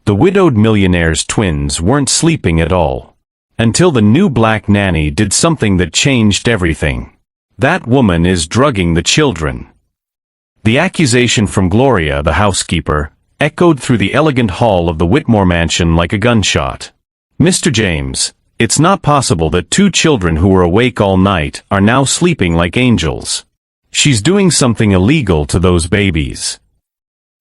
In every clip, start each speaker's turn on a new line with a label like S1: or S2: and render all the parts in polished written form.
S1: The widowed millionaire's twins weren't sleeping at all. Until the new black nanny did something that changed everything. That woman is drugging the children. The accusation from Gloria, the housekeeper, echoed through the elegant hall of the Whitmore mansion like a gunshot. "Mr. James, it's not possible that two children who were awake all night are now sleeping like angels. She's doing something illegal to those babies."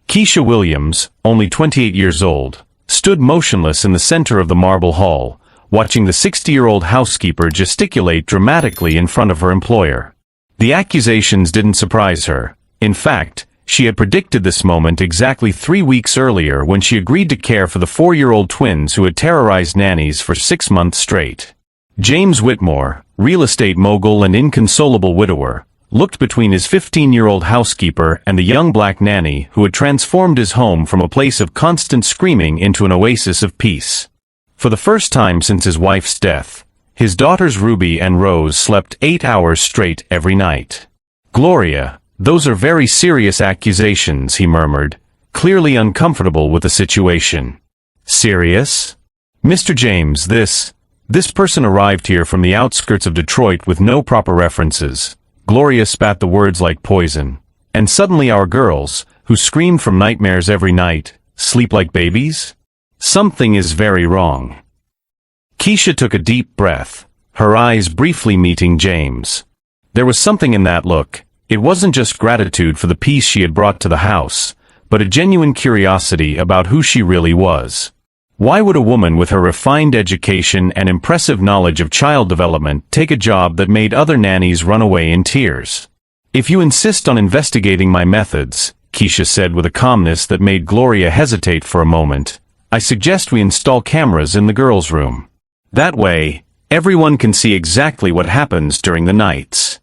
S1: Keisha Williams, only 28 years old, stood motionless in the center of the marble hall, watching the 60-year-old housekeeper gesticulate dramatically in front of her employer. The accusations didn't surprise her. In fact, she had predicted this moment exactly 3 weeks earlier when she agreed to care for the 4-year-old twins who had terrorized nannies for 6 months straight. James Whitmore, real estate mogul and inconsolable widower, looked between his 15-year-old housekeeper and the young black nanny who had transformed his home from a place of constant screaming into an oasis of peace. For the first time since his wife's death, his daughters Ruby and Rose slept 8 hours straight every night. "Gloria, those are very serious accusations," he murmured, clearly uncomfortable with the situation. "Serious? Mr. James, this person arrived here from the outskirts of Detroit with no proper references." Gloria spat the words like poison. "And suddenly our girls, who scream from nightmares every night, sleep like babies? Something is very wrong." Keisha took a deep breath, her eyes briefly meeting James. There was something in that look. It wasn't just gratitude for the peace she had brought to the house, but a genuine curiosity about who she really was. Why would a woman with her refined education and impressive knowledge of child development take a job that made other nannies run away in tears? "If you insist on investigating my methods," Keisha said with a calmness that made Gloria hesitate for a moment, "I suggest we install cameras in the girls' room. That way, everyone can see exactly what happens during the nights."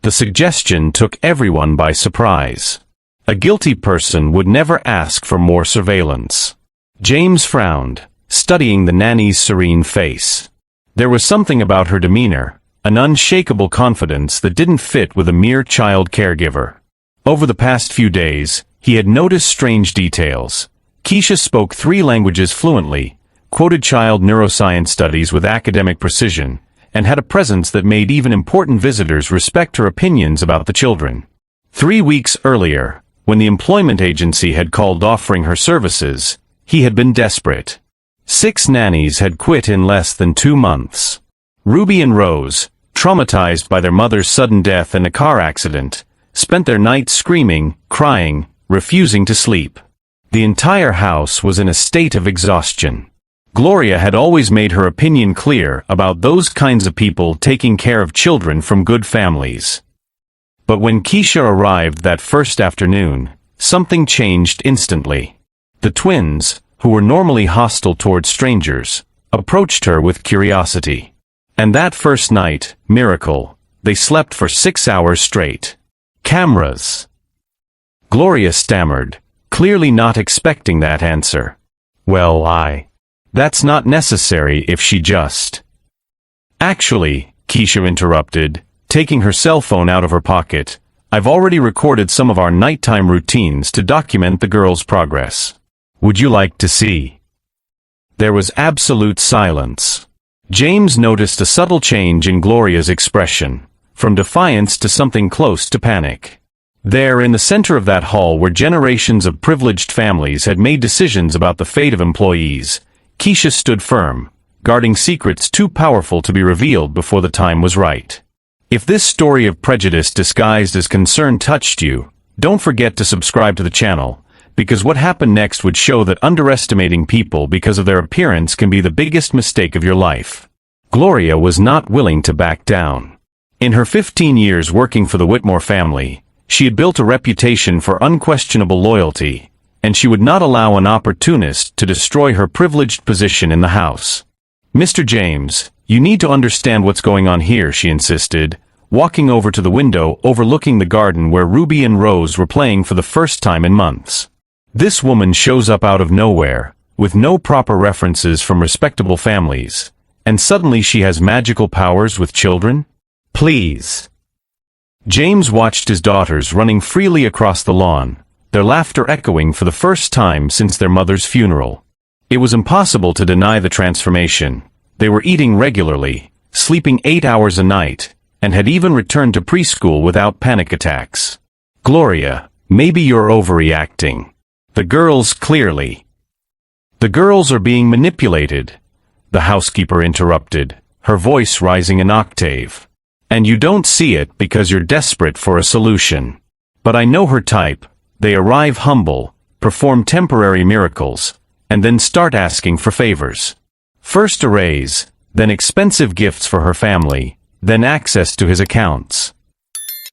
S1: The suggestion took everyone by surprise. A guilty person would never ask for more surveillance. James frowned, studying the nanny's serene face. There was something about her demeanor, an unshakable confidence that didn't fit with a mere child caregiver. Over the past few days, he had noticed strange details. Keisha spoke 3 languages fluently, quoted child neuroscience studies with academic precision, and had a presence that made even important visitors respect her opinions about the children. 3 weeks earlier, when the employment agency had called offering her services, he had been desperate. 6 nannies had quit in less than 2 months. Ruby and Rose, traumatized by their mother's sudden death in a car accident, spent their nights screaming, crying, refusing to sleep. The entire house was in a state of exhaustion. Gloria had always made her opinion clear about those kinds of people taking care of children from good families. But when Keisha arrived that first afternoon, something changed instantly. The twins, who were normally hostile toward strangers, approached her with curiosity. And that first night, miracle, they slept for 6 hours straight. "Cameras." Gloria stammered, clearly not expecting that answer. "Well, that's not necessary if she just—" "Actually," Keisha interrupted, taking her cell phone out of her pocket, "I've already recorded some of our nighttime routines to document the girls' progress. Would you like to see?" There was absolute silence. James noticed a subtle change in Gloria's expression, from defiance to something close to panic. There in the center of that hall where generations of privileged families had made decisions about the fate of employees, Keisha stood firm, guarding secrets too powerful to be revealed before the time was right. If this story of prejudice disguised as concern touched you, don't forget to subscribe to the channel, because what happened next would show that underestimating people because of their appearance can be the biggest mistake of your life. Gloria was not willing to back down. In her 15 years working for the Whitmore family, she had built a reputation for unquestionable loyalty, and she would not allow an opportunist to destroy her privileged position in the house. "Mr. James, you need to understand what's going on here," she insisted, walking over to the window overlooking the garden where Ruby and Rose were playing for the first time in months. "This woman shows up out of nowhere, with no proper references from respectable families, and suddenly she has magical powers with children? Please." James watched his daughters running freely across the lawn, their laughter echoing for the first time since their mother's funeral. It was impossible to deny the transformation. They were eating regularly, sleeping 8 hours a night, and had even returned to preschool without panic attacks. Gloria, maybe you're overreacting. The girls clearly. The girls are being manipulated, the housekeeper interrupted, her voice rising an octave. And you don't see it because you're desperate for a solution. But I know her type. They arrive humble, perform temporary miracles, and then start asking for favors. First a raise, then expensive gifts for her family, then access to his accounts.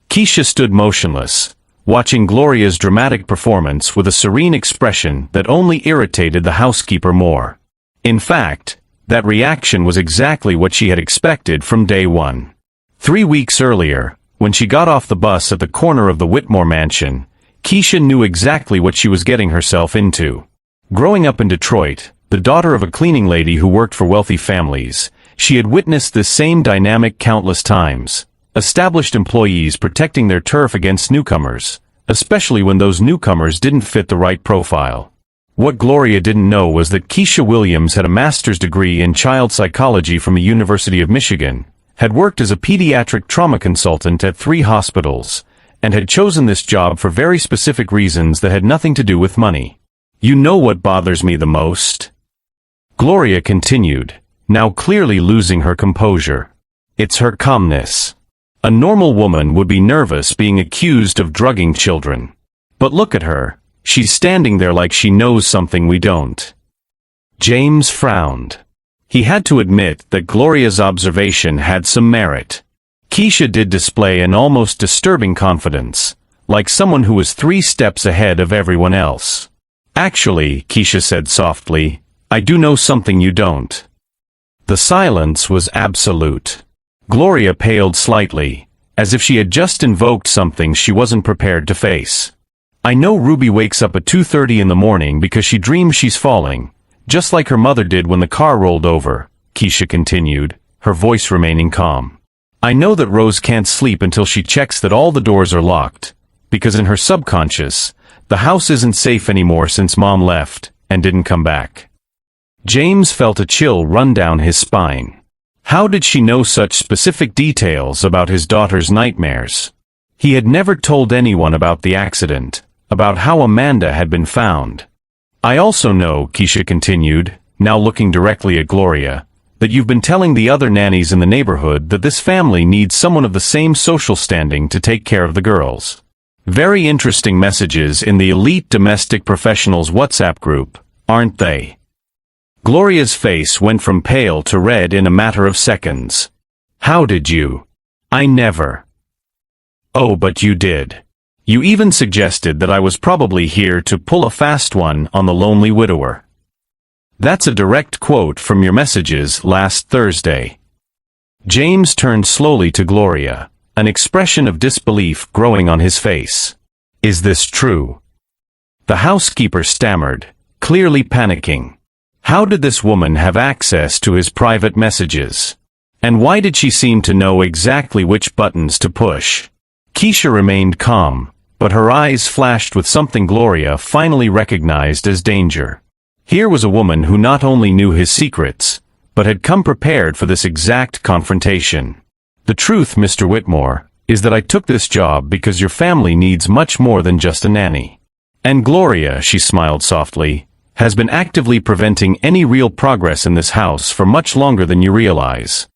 S1: Keisha stood motionless, watching Gloria's dramatic performance with a serene expression that only irritated the housekeeper more. In fact, that reaction was exactly what she had expected from day one. 3 weeks earlier, when she got off the bus at the corner of the Whitmore mansion, Keisha knew exactly what she was getting herself into. Growing up in Detroit, the daughter of a cleaning lady who worked for wealthy families, she had witnessed this same dynamic countless times. Established employees protecting their turf against newcomers, especially when those newcomers didn't fit the right profile. What Gloria didn't know was that Keisha Williams had a master's degree in child psychology from the University of Michigan, had worked as a pediatric trauma consultant at 3 hospitals, and had chosen this job for very specific reasons that had nothing to do with money. You know what bothers me the most? Gloria continued, now clearly losing her composure. It's her calmness. A normal woman would be nervous being accused of drugging children. But look at her, she's standing there like she knows something we don't. James frowned. He had to admit that Gloria's observation had some merit. Keisha did display an almost disturbing confidence, like someone who was 3 steps ahead of everyone else. Actually, Keisha said softly, I do know something you don't. The silence was absolute. Gloria paled slightly, as if she had just invoked something she wasn't prepared to face. I know Ruby wakes up at 2:30 in the morning because she dreams she's falling, just like her mother did when the car rolled over, Keisha continued, her voice remaining calm. I know that Rose can't sleep until she checks that all the doors are locked, because in her subconscious, the house isn't safe anymore since Mom left and didn't come back. James felt a chill run down his spine. How did she know such specific details about his daughter's nightmares? He had never told anyone about the accident, about how Amanda had been found. I also know, Keisha continued, now looking directly at Gloria, that you've been telling the other nannies in the neighborhood that this family needs someone of the same social standing to take care of the girls. Very interesting messages in the Elite Domestic Professionals WhatsApp group, aren't they? Gloria's face went from pale to red in a matter of seconds. How did you? I never. Oh, but you did. You even suggested that I was probably here to pull a fast one on the lonely widower. That's a direct quote from your messages last Thursday. James turned slowly to Gloria, an expression of disbelief growing on his face. Is this true? The housekeeper stammered, clearly panicking. How did this woman have access to his private messages? And why did she seem to know exactly which buttons to push? Keisha remained calm, but her eyes flashed with something Gloria finally recognized as danger. Here was a woman who not only knew his secrets, but had come prepared for this exact confrontation. The truth, Mr. Whitmore, is that I took this job because your family needs much more than just a nanny. And Gloria, she smiled softly, has been actively preventing any real progress in this house for much longer than you realize.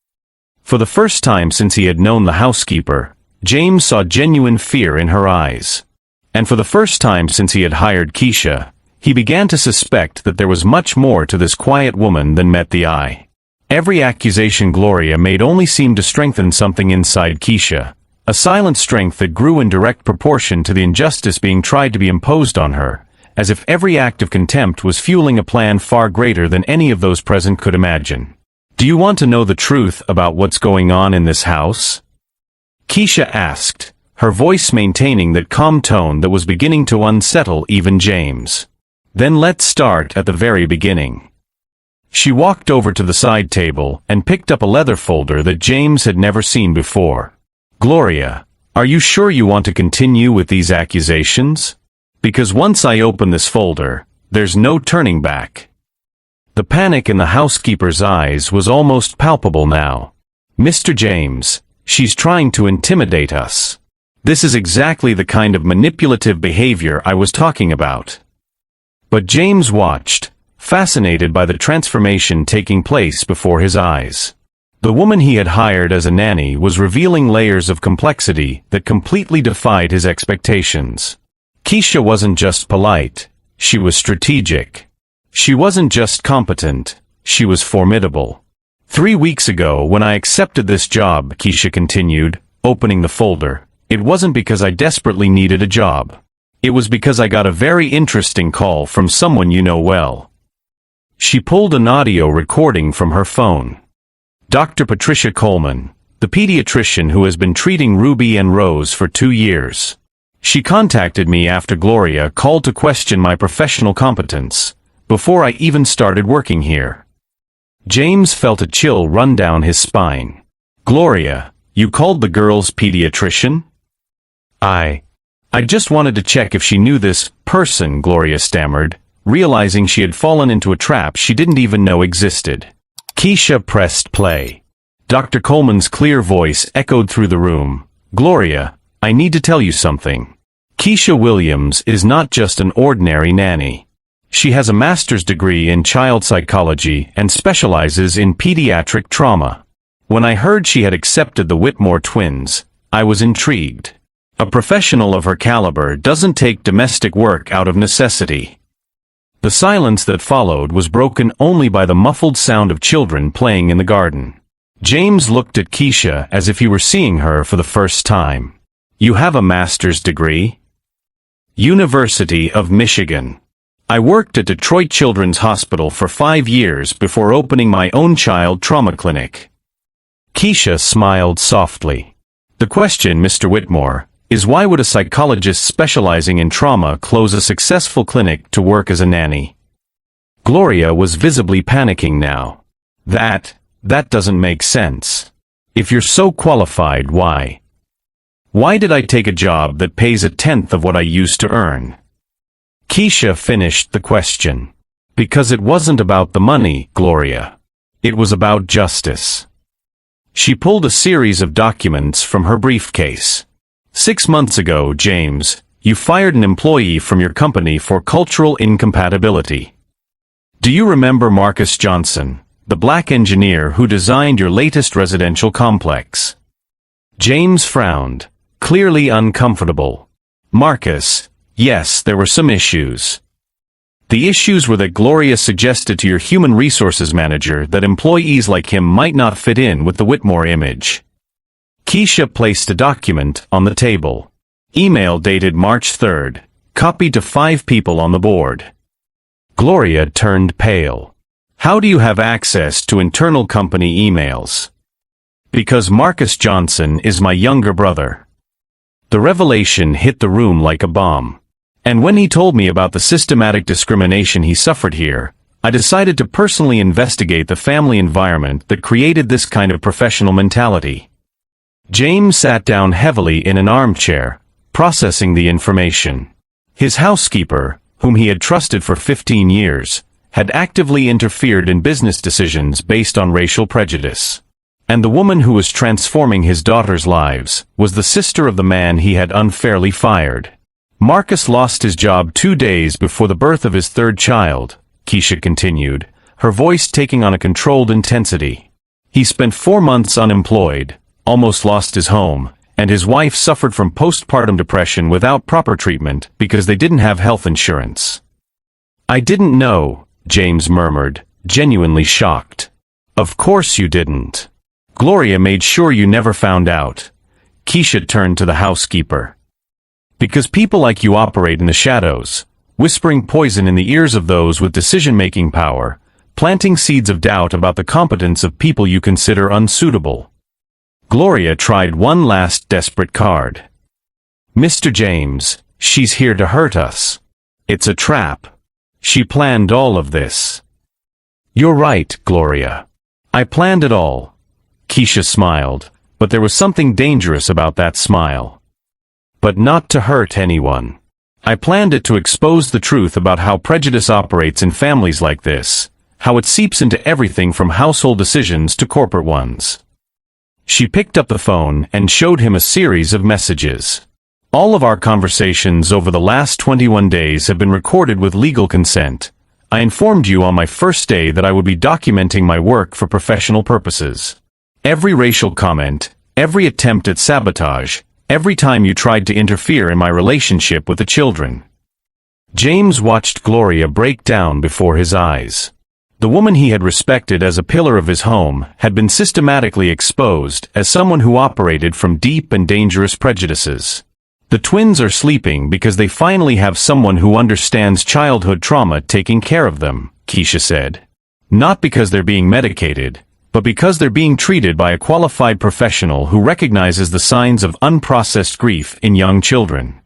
S1: For the first time since he had known the housekeeper, James saw genuine fear in her eyes. And for the first time since he had hired Keisha, he began to suspect that there was much more to this quiet woman than met the eye. Every accusation Gloria made only seemed to strengthen something inside Keisha, a silent strength that grew in direct proportion to the injustice being tried to be imposed on her, as if every act of contempt was fueling a plan far greater than any of those present could imagine. Do you want to know the truth about what's going on in this house? Keisha asked, her voice maintaining that calm tone that was beginning to unsettle even James. Then let's start at the very beginning. She walked over to the side table and picked up a leather folder that James had never seen before. Gloria, are you sure you want to continue with these accusations? Because once I open this folder, there's no turning back. The panic in the housekeeper's eyes was almost palpable now. "Mr. James, she's trying to intimidate us. This is exactly the kind of manipulative behavior I was talking about." But James watched, fascinated by the transformation taking place before his eyes. The woman he had hired as a nanny was revealing layers of complexity that completely defied his expectations. Keisha wasn't just polite, she was strategic. She wasn't just competent, she was formidable. 3 weeks ago when I accepted this job, Keisha continued, opening the folder, it wasn't because I desperately needed a job. It was because I got a very interesting call from someone you know well. She pulled an audio recording from her phone. Dr. Patricia Coleman, the pediatrician who has been treating Ruby and Rose for 2 years. She contacted me after Gloria called to question my professional competence, before I even started working here. James felt a chill run down his spine. "Gloria, you called the girl's pediatrician?" I just wanted to check if she knew this person," Gloria stammered, realizing she had fallen into a trap she didn't even know existed. Keisha pressed play. Dr. Coleman's clear voice echoed through the room. "Gloria, I need to tell you something. Keisha Williams is not just an ordinary nanny. She has a master's degree in child psychology and specializes in pediatric trauma. When I heard she had accepted the Whitmore twins, I was intrigued. A professional of her caliber doesn't take domestic work out of necessity." The silence that followed was broken only by the muffled sound of children playing in the garden. James looked at Keisha as if he were seeing her for the first time. "You have a master's degree?" "University of Michigan. I worked at Detroit Children's Hospital for 5 years before opening my own child trauma clinic." Keisha smiled softly. "The question, Mr. Whitmore, is why would a psychologist specializing in trauma close a successful clinic to work as a nanny?" Gloria was visibly panicking now. That doesn't make sense. If you're so qualified, why? Why did I take a job that pays 1/10 of what I used to earn?" Keisha finished the question. "Because it wasn't about the money, Gloria. It was about justice." She pulled a series of documents from her briefcase. "6 months ago, James, you fired an employee from your company for cultural incompatibility. Do you remember Marcus Johnson, the black engineer who designed your latest residential complex?" James frowned, clearly uncomfortable. "Marcus, yes, there were some issues. The issues were that Gloria suggested to your human resources manager that employees like him might not fit in with the Whitmore image." Keisha placed a document on the table. Email dated March 3rd, copied to 5 people on the board. Gloria turned pale. "How do you have access to internal company emails?" "Because Marcus Johnson is my younger brother." The revelation hit the room like a bomb. And when he told me about the systematic discrimination he suffered here, I decided to personally investigate the family environment that created this kind of professional mentality. James sat down heavily in an armchair, processing the information. His housekeeper, whom he had trusted for 15 years, had actively interfered in business decisions based on racial prejudice. And the woman who was transforming his daughters' lives was the sister of the man he had unfairly fired. Marcus lost his job 2 days before the birth of his 3rd child, Keisha continued, her voice taking on a controlled intensity. He spent 4 months unemployed, almost lost his home, and his wife suffered from postpartum depression without proper treatment because they didn't have health insurance. "I didn't know," James murmured, genuinely shocked. "Of course you didn't. Gloria made sure you never found out." Keisha turned to the housekeeper. "Because people like you operate in the shadows, whispering poison in the ears of those with decision-making power, planting seeds of doubt about the competence of people you consider unsuitable." Gloria tried one last desperate card. "Mr. James, she's here to hurt us. It's a trap. She planned all of this." "You're right, Gloria. I planned it all." Keisha smiled, but there was something dangerous about that smile. "But not to hurt anyone. I planned it to expose the truth about how prejudice operates in families like this, how it seeps into everything from household decisions to corporate ones. She picked up the phone and showed him a series of messages. All of our conversations over the last 21 days have been recorded with legal consent. I informed you on my first day that I would be documenting my work for professional purposes. Every racial comment, every attempt at sabotage, every time you tried to interfere in my relationship with the children. James watched Gloria break down before his eyes. The woman he had respected as a pillar of his home had been systematically exposed as someone who operated from deep and dangerous prejudices. The twins are sleeping because they finally have someone who understands childhood trauma taking care of them, Keisha said. Not because they're being medicated, but because they're being treated by a qualified professional who recognizes the signs of unprocessed grief in young children.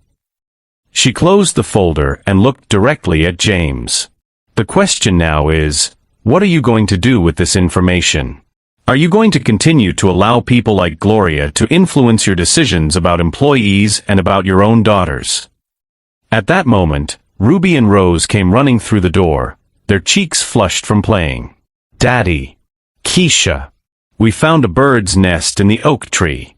S1: She closed the folder and looked directly at James. The question now is, what are you going to do with this information? Are you going to continue to allow people like Gloria to influence your decisions about employees and about your own daughters? At that moment, Ruby and Rose came running through the door, their cheeks flushed from playing. Daddy! Keisha! We found a bird's nest in the oak tree.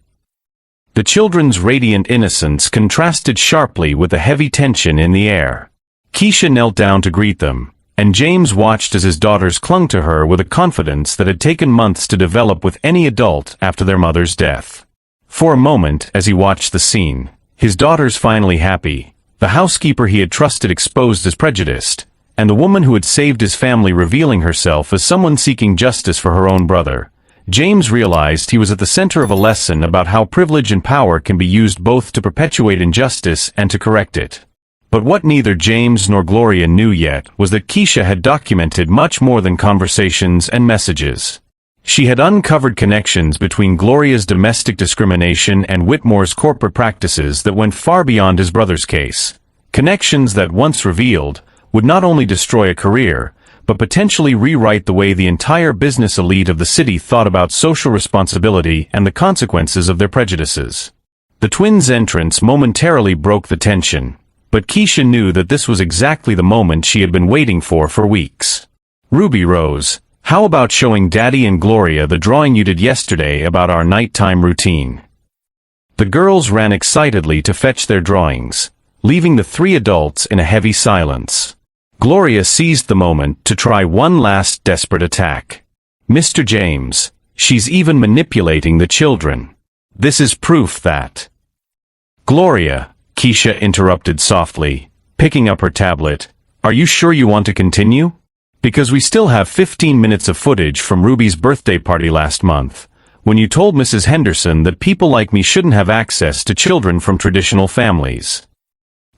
S1: The children's radiant innocence contrasted sharply with the heavy tension in the air. Keisha knelt down to greet them, and James watched as his daughters clung to her with a confidence that had taken months to develop with any adult after their mother's death. For a moment, as he watched the scene, his daughters finally happy, the housekeeper he had trusted exposed as prejudiced, and the woman who had saved his family revealing herself as someone seeking justice for her own brother, James realized he was at the center of a lesson about how privilege and power can be used both to perpetuate injustice and to correct it. But what neither James nor Gloria knew yet was that Keisha had documented much more than conversations and messages. She had uncovered connections between Gloria's domestic discrimination and Whitmore's corporate practices that went far beyond his brother's case. Connections that, once revealed, would not only destroy a career, but potentially rewrite the way the entire business elite of the city thought about social responsibility and the consequences of their prejudices. The twins' entrance momentarily broke the tension, but Keisha knew that this was exactly the moment she had been waiting for weeks. Ruby Rose, how about showing Daddy and Gloria the drawing you did yesterday about our nighttime routine? The girls ran excitedly to fetch their drawings, leaving the three adults in a heavy silence. Gloria seized the moment to try one last desperate attack. Mr. James, she's even manipulating the children. This is proof that... Gloria, Keisha interrupted softly, picking up her tablet, are you sure you want to continue? Because we still have 15 minutes of footage from Ruby's birthday party last month, when you told Mrs. Henderson that people like me shouldn't have access to children from traditional families.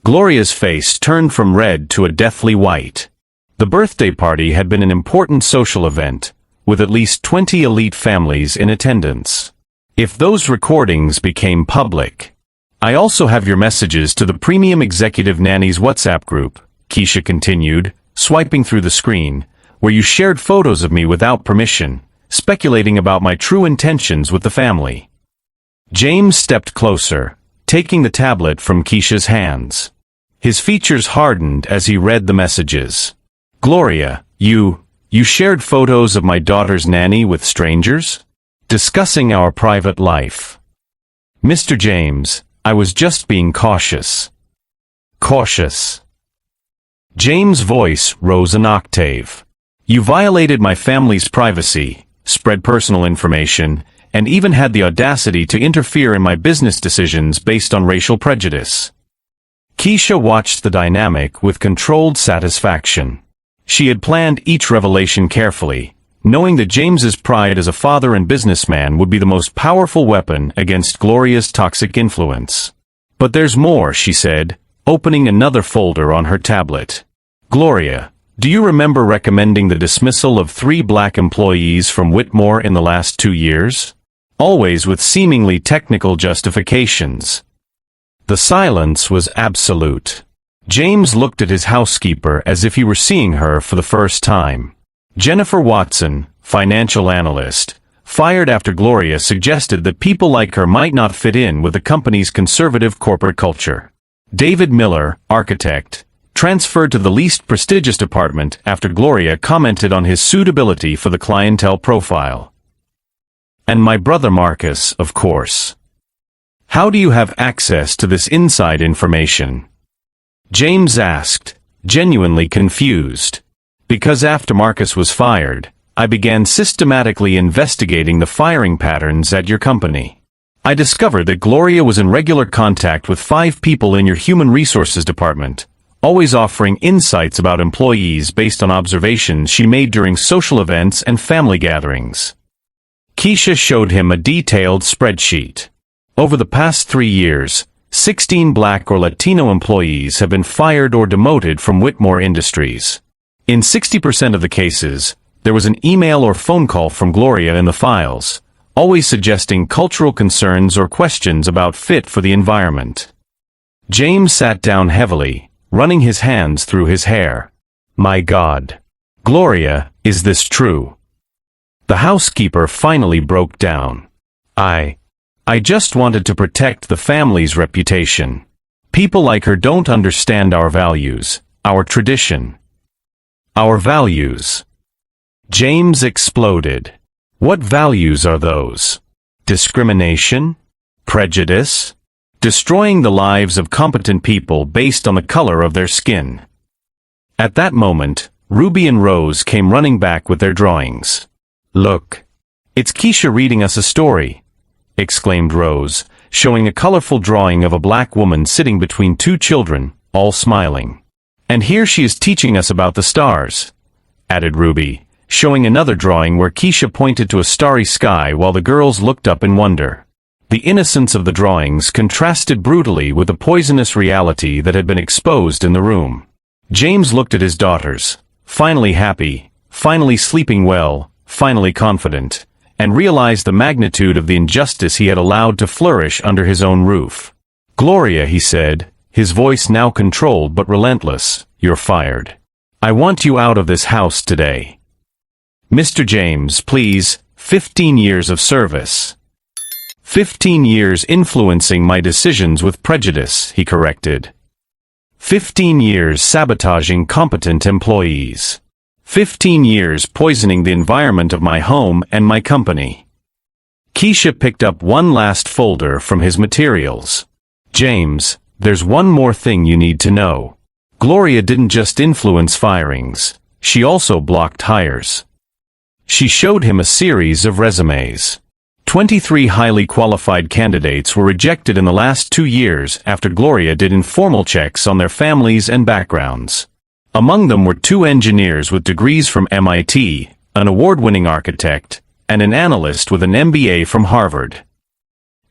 S1: Gloria's face turned from red to a deathly white. The birthday party had been an important social event, with at least 20 elite families in attendance. If those recordings became public... I also have your messages to the Premium Executive Nanny's WhatsApp group, Keisha continued, swiping through the screen, where you shared photos of me without permission, speculating about my true intentions with the family. James stepped closer, taking the tablet from Keisha's hands. His features hardened as he read the messages. Gloria, you shared photos of my daughter's nanny with strangers? Discussing our private life. Mr. James, I was just being cautious. Cautious. James' voice rose an octave. You violated my family's privacy, spread personal information, and even had the audacity to interfere in my business decisions based on racial prejudice. Keisha watched the dynamic with controlled satisfaction. She had planned each revelation carefully, knowing that James's pride as a father and businessman would be the most powerful weapon against Gloria's toxic influence. But there's more, she said, opening another folder on her tablet. Gloria, do you remember recommending the dismissal of 3 black employees from Whitmore in the last 2 years? Always with seemingly technical justifications. The silence was absolute. James looked at his housekeeper as if he were seeing her for the first time. Jennifer Watson, financial analyst, fired after Gloria suggested that people like her might not fit in with the company's conservative corporate culture. David Miller, architect, transferred to the least prestigious department after Gloria commented on his suitability for the clientele profile. And my brother Marcus, of course. How do you have access to this inside information? James asked, genuinely confused. Because after Marcus was fired, I began systematically investigating the firing patterns at your company. I discovered that Gloria was in regular contact with 5 people in your human resources department, always offering insights about employees based on observations she made during social events and family gatherings. Keisha showed him a detailed spreadsheet. Over the past 3 years, 16 Black or Latino employees have been fired or demoted from Whitmore Industries. In 60% of the cases, there was an email or phone call from Gloria in the files, always suggesting cultural concerns or questions about fit for the environment. James sat down heavily, running his hands through his hair. My God. Gloria, is this true? The housekeeper finally broke down. I just wanted to protect the family's reputation. People like her don't understand our values, our tradition. Our values. James exploded. What values are those? Discrimination? Prejudice? Destroying the lives of competent people based on the color of their skin. At that moment, Ruby and Rose came running back with their drawings. Look. It's Keisha reading us a story, exclaimed Rose, showing a colorful drawing of a black woman sitting between 2 children, all smiling. And here she is teaching us about the stars, added Ruby, showing another drawing where Keisha pointed to a starry sky while the girls looked up in wonder. The innocence of the drawings contrasted brutally with the poisonous reality that had been exposed in the room. James looked at his daughters, finally happy, finally sleeping well, finally confident, and realized the magnitude of the injustice he had allowed to flourish under his own roof. Gloria, he said, his voice now controlled but relentless, you're fired. I want you out of this house today. Mr. James, please, 15 years of service. 15 years influencing my decisions with prejudice, he corrected. 15 years sabotaging competent employees. 15 years poisoning the environment of my home and my company. Keisha picked up one last folder from his materials. James, there's one more thing you need to know. Gloria didn't just influence firings, she also blocked hires. She showed him a series of resumes. 23 highly qualified candidates were rejected in the last 2 years after Gloria did informal checks on their families and backgrounds. Among them were 2 engineers with degrees from MIT, an award-winning architect, and an analyst with an MBA from Harvard.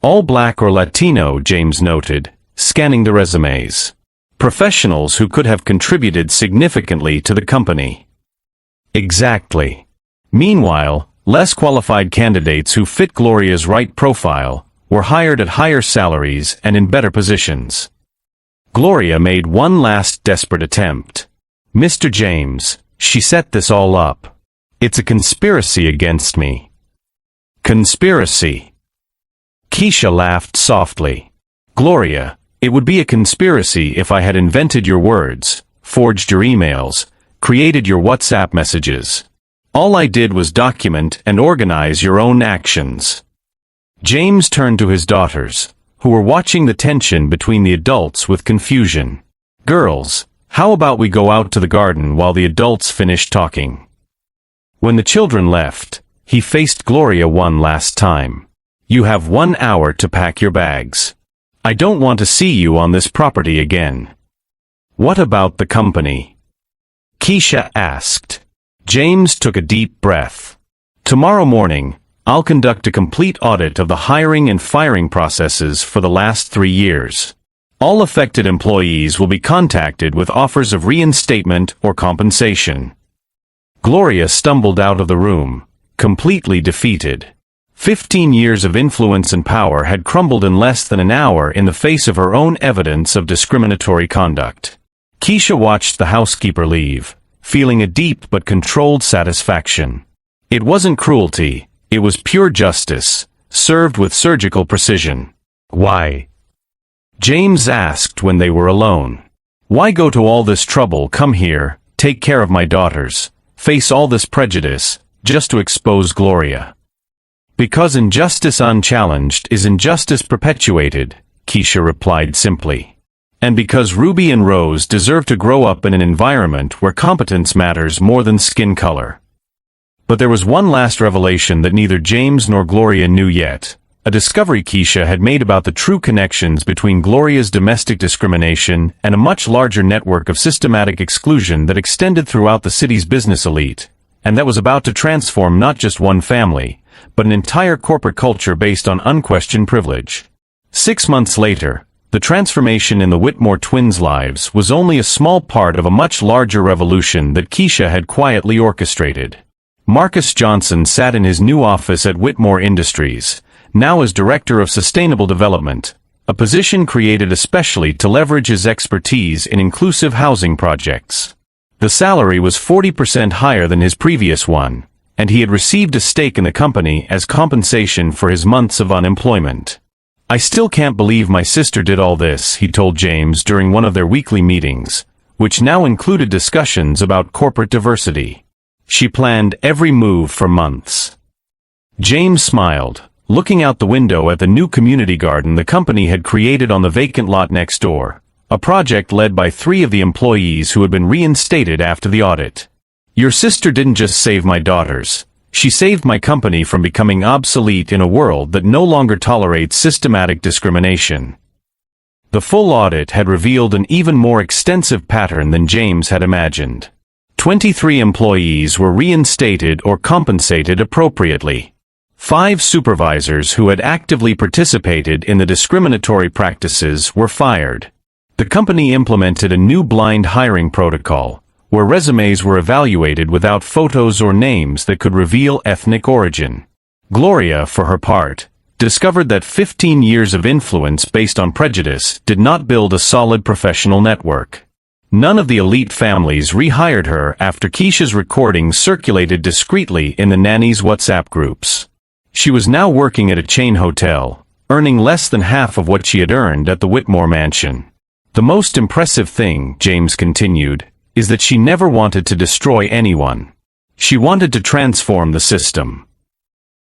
S1: All Black or Latino, James noted, scanning the resumes. Professionals who could have contributed significantly to the company. Exactly. Meanwhile, less qualified candidates who fit Gloria's right profile were hired at higher salaries and in better positions. Gloria made one last desperate attempt. Mr. James, she set this all up. It's a conspiracy against me. Conspiracy. Keisha laughed softly. Gloria, it would be a conspiracy if I had invented your words, forged your emails, created your WhatsApp messages. All I did was document and organize your own actions. James turned to his daughters, who were watching the tension between the adults with confusion. Girls, how about we go out to the garden while the adults finish talking? When the children left, he faced Gloria one last time. You have 1 hour to pack your bags. I don't want to see you on this property again. What about the company? Keisha asked. James took a deep breath. Tomorrow morning, I'll conduct a complete audit of the hiring and firing processes for the last 3 years. All affected employees will be contacted with offers of reinstatement or compensation. Gloria stumbled out of the room, completely defeated. 15 years of influence and power had crumbled in less than an hour in the face of her own evidence of discriminatory conduct. Keisha watched the housekeeper leave, feeling a deep but controlled satisfaction. It wasn't cruelty, it was pure justice, served with surgical precision. Why? James asked when they were alone. Why go to all this trouble? Come here, take care of my daughters, face all this prejudice, just to expose Gloria. Because injustice unchallenged is injustice perpetuated, Keisha replied simply. And because Ruby and Rose deserve to grow up in an environment where competence matters more than skin color. But there was one last revelation that neither James nor Gloria knew yet, a discovery Keisha had made about the true connections between Gloria's domestic discrimination and a much larger network of systematic exclusion that extended throughout the city's business elite, and that was about to transform not just one family, but an entire corporate culture based on unquestioned privilege. 6 months later, the transformation in the Whitmore twins' lives was only a small part of a much larger revolution that Keisha had quietly orchestrated. Marcus Johnson sat in his new office at Whitmore Industries, now as Director of Sustainable Development, a position created especially to leverage his expertise in inclusive housing projects. The salary was 40% higher than his previous one, and he had received a stake in the company as compensation for his months of unemployment. I still can't believe my sister did all this, he told James during one of their weekly meetings, which now included discussions about corporate diversity. She planned every move for months. James smiled, looking out the window at the new community garden the company had created on the vacant lot next door, a project led by 3 of the employees who had been reinstated after the audit. Your sister didn't just save my daughters, she saved my company from becoming obsolete in a world that no longer tolerates systematic discrimination. The full audit had revealed an even more extensive pattern than James had imagined. 23 employees were reinstated or compensated appropriately. 5 supervisors who had actively participated in the discriminatory practices were fired. The company implemented a new blind hiring protocol, where resumes were evaluated without photos or names that could reveal ethnic origin. Gloria, for her part, discovered that 15 years of influence based on prejudice did not build a solid professional network. None of the elite families rehired her after Keisha's recordings circulated discreetly in the Nanny's WhatsApp groups. She was now working at a chain hotel, earning less than half of what she had earned at the Whitmore mansion. The most impressive thing, James continued, is that she never wanted to destroy anyone. She wanted to transform the system.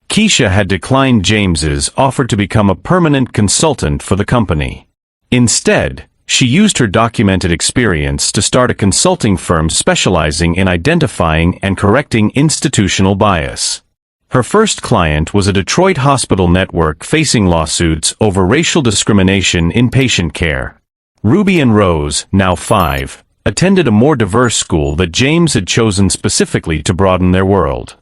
S1: Keisha had declined James's offer to become a permanent consultant for the company. Instead, she used her documented experience to start a consulting firm specializing in identifying and correcting institutional bias. Her first client was a Detroit hospital network facing lawsuits over racial discrimination in patient care. Ruby and Rose, now 5, attended a more diverse school that James had chosen specifically to broaden their world.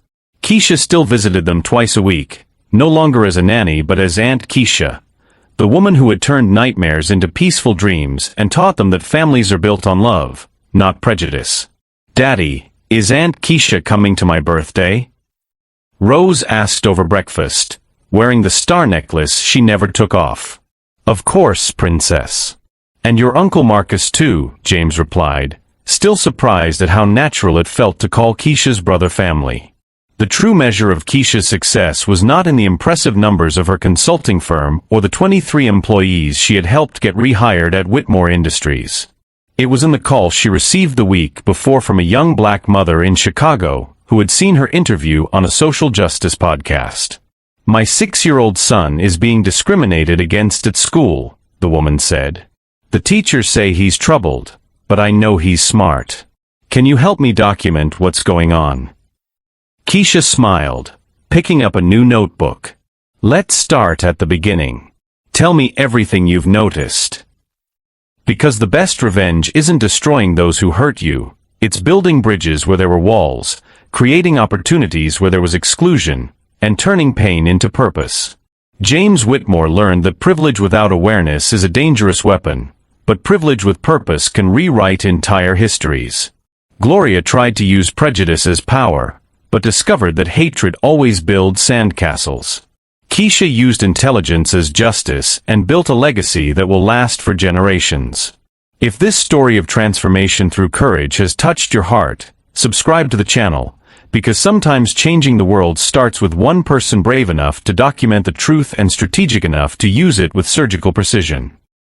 S1: Keisha still visited them twice a week, no longer as a nanny but as Aunt Keisha, the woman who had turned nightmares into peaceful dreams and taught them that families are built on love, not prejudice. "Daddy, is Aunt Keisha coming to my birthday?" Rose asked over breakfast, wearing the star necklace she never took off. "Of course, princess. And your Uncle Marcus too," James replied, still surprised at how natural it felt to call Keisha's brother family. The true measure of Keisha's success was not in the impressive numbers of her consulting firm or the 23 employees she had helped get rehired at Whitmore Industries. It was in the call she received the week before from a young black mother in Chicago who had seen her interview on a social justice podcast. "My 6-year-old son is being discriminated against at school," the woman said. "The teachers say he's troubled, but I know he's smart. Can you help me document what's going on?" Keisha smiled, picking up a new notebook. "Let's start at the beginning. Tell me everything you've noticed. Because the best revenge isn't destroying those who hurt you, it's building bridges where there were walls, creating opportunities where there was exclusion, and turning pain into purpose." James Whitmore learned that privilege without awareness is a dangerous weapon, but privilege with purpose can rewrite entire histories. Gloria tried to use prejudice as power, but discovered that hatred always builds sandcastles. Keisha used intelligence as justice and built a legacy that will last for generations. If this story of transformation through courage has touched your heart, subscribe to the channel, because sometimes changing the world starts with one person brave enough to document the truth and strategic enough to use it with surgical precision.